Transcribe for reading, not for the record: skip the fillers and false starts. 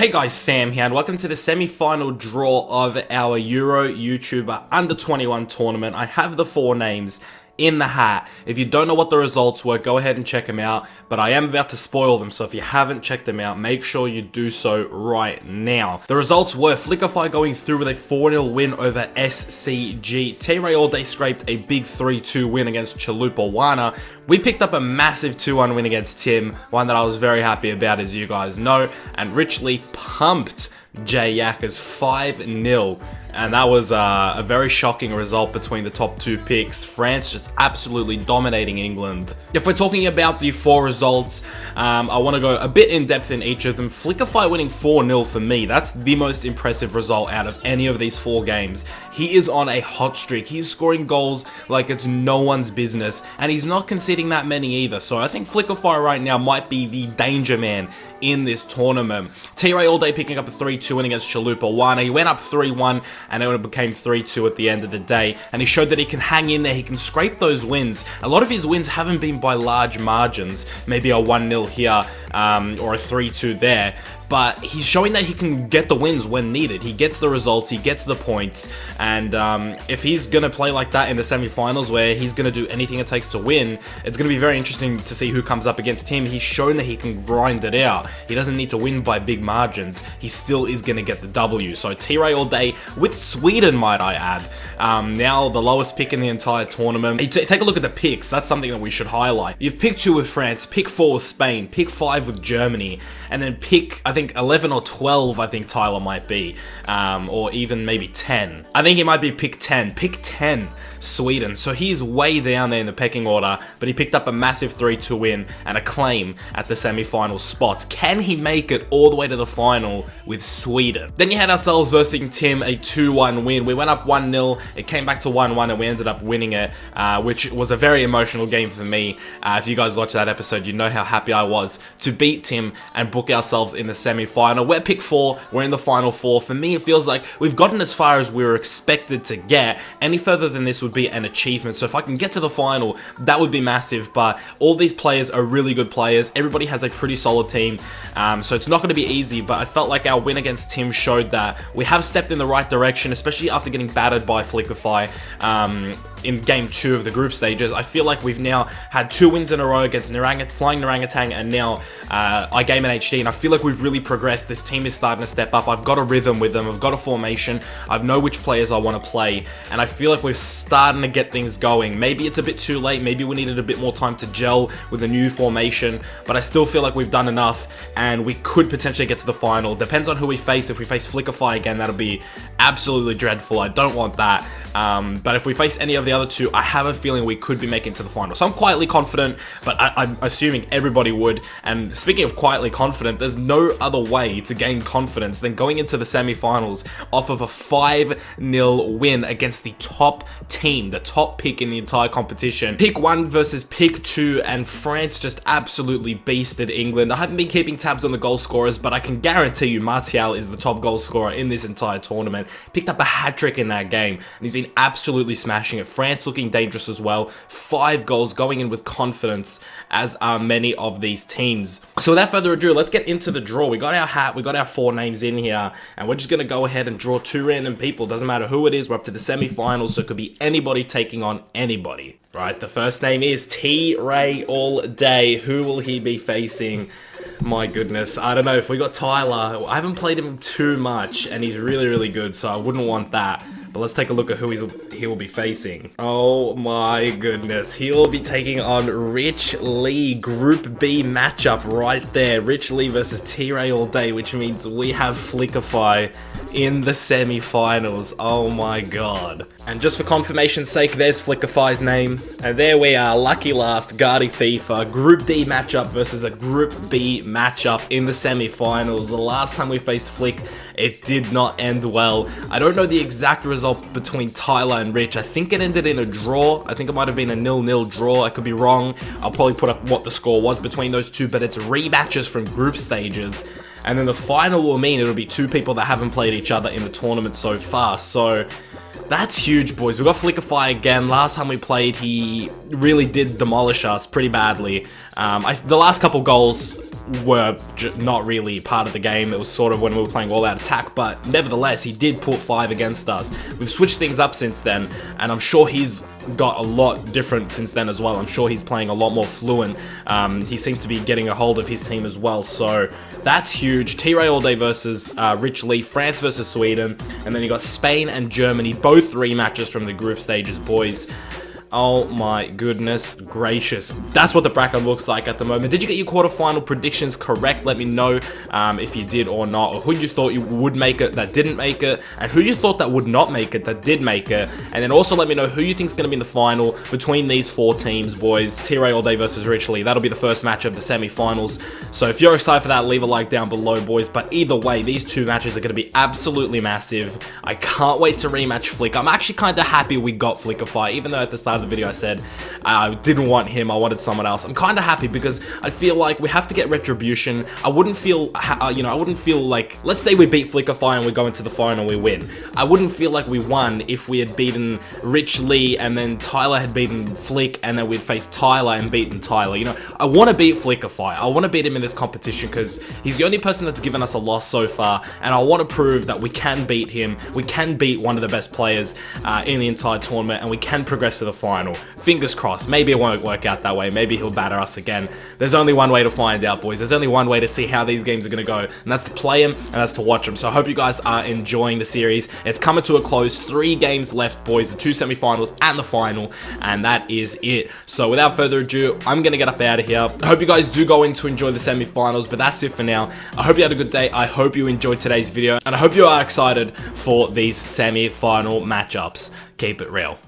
Hey guys, Sam here, and welcome to the semi-final draw of our Euro YouTuber Under 21 tournament. I have the 4 names in the hat. If you don't know what the results were, go ahead and check them out, but I am about to spoil them, so if you haven't checked them out, make sure you do so right now. The results were Flickerfy going through with a 4-0 win over SCG. T-Ray All Day scraped a big 3-2 win against Chalupa. We picked up a massive 2-1 win against Tim, one that I was very happy about, as you guys know, and richly pumped J Yakers 5-0, and that was a very shocking result between the top 2 picks. France just absolutely dominating England. If we're talking about the 4 results, I want to go a bit in depth in each of them. Flickerfy winning 4-0 for me, that's the most impressive result out of any of these 4 games. He is on a hot streak. He's scoring goals like it's no one's business, and he's not conceding that many either. So I think Flickerfy right now might be the danger man in this tournament. T-Ray All Day picking up a 3-2 win against Chalupa. He went up 3-1 and it became 3-2 at the end of the day, and he showed that he can hang in there, he can scrape those wins. A lot of his wins haven't been by large margins, maybe a 1-0 here or a 3-2 there, but he's showing that he can get the wins when needed. He gets the results, he gets the points, and if he's going to play like that in the semi-finals where he's going to do anything it takes to win, it's going to be very interesting to see who comes up against him. He's shown that he can grind it out. He doesn't need to win by big margins. He still is going to get the W. So T-Ray All Day with Sweden, might I add. Now the lowest pick in the entire tournament. Take a look at the picks. That's something that we should highlight. You've picked 2 with France, pick 4 with Spain, pick 5 with Germany, and then pick, I think, 11 or 12, I think Tyler might be, or even maybe 10. I think he might be pick 10. Pick 10, Sweden. So he's way down there in the pecking order, but he picked up a massive 3-2 win and a claim at the semi-final spots. Can he make it all the way to the final with Sweden? Then you had ourselves versus Tim, a 2-1 win. We went up 1-0, it came back to 1-1, and we ended up winning it, which was a very emotional game for me. If you guys watched that episode, you know how happy I was to beat Tim and book ourselves in the semi-final. We're pick 4, we're in the final 4. For me, it feels like we've gotten as far as we were expected to get. Any further than this would be an achievement. So if I can get to the final, that would be massive, but all these players are really good players. Everybody has a pretty solid team, so it's not going to be easy, but I felt like our win against Tim showed that we have stepped in the right direction, especially after getting battered by Flickerfy in game 2 of the group stages. I feel like we've now had 2 wins in a row against Flying Orangutan and now iGame and HD, and I feel like we've really progressed. This team is starting to step up. I've got a rhythm with them, I've got a formation, I know which players I want to play, and I feel like we're starting to get things going. Maybe it's a bit too late, maybe we needed a bit more time to gel with a new formation, but I still feel like we've done enough and we could potentially get to the final. Depends on who we face. If we face Flickerfy again, that'll be absolutely dreadful. I don't want that. But if we face any of the other 2, I have a feeling we could be making to the final. So I'm quietly confident, but I'm assuming everybody would. And speaking of quietly confident, there's no other way to gain confidence than going into the semi-finals off of a 5-0 win against the top team, the top pick in the entire competition. Pick 1 versus pick 2, and France just absolutely beasted England. I haven't been keeping tabs on the goal scorers, but I can guarantee you Martial is the top goal scorer in this entire tournament. Picked up a hat-trick in that game, and he's been absolutely smashing it. France looking dangerous as well. 5 goals, going in with confidence, as are many of these teams. So without further ado, let's get into the draw. We got our hat, we got our 4 names in here, and we're just going to go ahead and draw 2 random people. Doesn't matter who it is, we're up to the semi-finals, so it could be anybody taking on anybody. Right, the first name is T-Ray All Day. Who will he be facing? My goodness, I don't know. If we got Tyler, I haven't played him too much, and he's really, really good, so I wouldn't want that. But let's take a look at who he will be facing. Oh my goodness. He will be taking on Rich Lee. Group B matchup right there. Rich Lee versus T-Ray All Day, which means we have Flickerfy in the semi-finals. Oh my god. And just for confirmation's sake, there's Flickerfy's name. And there we are. Lucky last, Guardy FIFA. Group D matchup versus a Group B matchup in the semi-finals. The last time we faced Flick, it did not end well. I don't know the exact result between Tyler and Rich. I think it ended in a draw. I think it might have been a 0-0 draw. I could be wrong. I'll probably put up what the score was between those 2, but it's rematches from group stages. And then the final will mean it'll be 2 people that haven't played each other in the tournament so far. So that's huge, boys. We got Flickerfy again. Last time we played, he really did demolish us pretty badly. The last couple goals were not really part of the game. It was sort of when we were playing all out attack, but nevertheless, he did put 5 against us. We've switched things up since then, and I'm sure he's got a lot different since then as well. I'm sure he's playing a lot more fluent. He seems to be getting a hold of his team as well, so that's huge. T-Ray all day versus Rich Lee, France versus Sweden, and then you got Spain and Germany, both rematches from the group stages, boys. Oh my goodness gracious. That's what the bracket looks like at the moment. Did you get your quarterfinal predictions correct? Let me know if you did or not, or who you thought you would make it that didn't make it, and who you thought that would not make it that did make it. And then also let me know who you think is going to be in the final between these 4 teams, boys. T-Ray all day versus Rich Lee. That'll be the first match of the semi-finals. So if you're excited for that, leave a like down below, boys. But either way, these 2 matches are going to be absolutely massive. I can't wait to rematch Flick. I'm actually kind of happy we got Flickify, even though at the start of the video I said I didn't want him, I wanted someone else. I'm kind of happy because I feel like we have to get retribution. I wouldn't feel, I wouldn't feel like, let's say we beat Flickify and we go into the final and we win. I wouldn't feel like we won if we had beaten Rich Lee and then Tyler had beaten Flick and then we'd face Tyler and beaten Tyler. You know, I want to beat Flickify. I want to beat him in this competition because he's the only person that's given us a loss so far, and I want to prove that we can beat him. We can beat one of the best players in the entire tournament, and we can progress to the final. Fingers crossed. Maybe it won't work out that way. Maybe he'll batter us again. There's only one way to find out, boys. There's only one way to see how these games are going to go, and that's to play them, and that's to watch them. So I hope you guys are enjoying the series. It's coming to a close. 3 games left, boys. The 2 semi-finals and the final, and that is it. So without further ado, I'm going to get up out of here. I hope you guys do go in to enjoy the semi-finals, but that's it for now. I hope you had a good day. I hope you enjoyed today's video, and I hope you are excited for these semi-final matchups. Keep it real.